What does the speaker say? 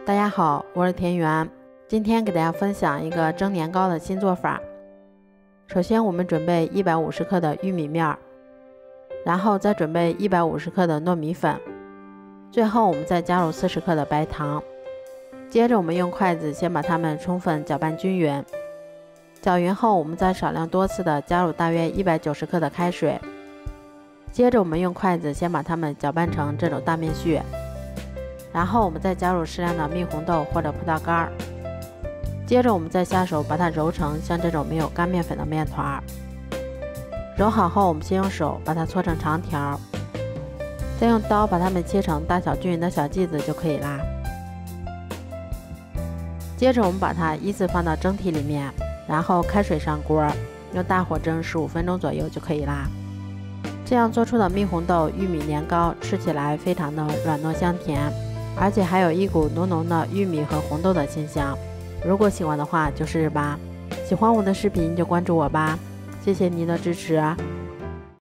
大家好，我是田园，今天给大家分享一个蒸年糕的新做法。首先我们准备150克的玉米面，然后再准备150克的糯米粉，最后我们再加入40克的白糖。接着我们用筷子先把它们充分搅拌均匀，搅匀后我们再少量多次的加入大约190克的开水。接着我们用筷子先把它们搅拌成这种大面絮，然后我们再加入适量的蜜红豆或者葡萄干，接着我们再下手把它揉成像这种没有干面粉的面团。揉好后，我们先用手把它搓成长条，再用刀把它们切成大小均匀的小剂子就可以啦。接着我们把它依次放到蒸屉里面，然后开水上锅，用大火蒸15分钟左右就可以啦。这样做出的蜜红豆玉米年糕吃起来非常的软糯香甜，而且还有一股浓浓的玉米和红豆的清香。如果喜欢的话就试试吧，喜欢我的视频就关注我吧，谢谢您的支持。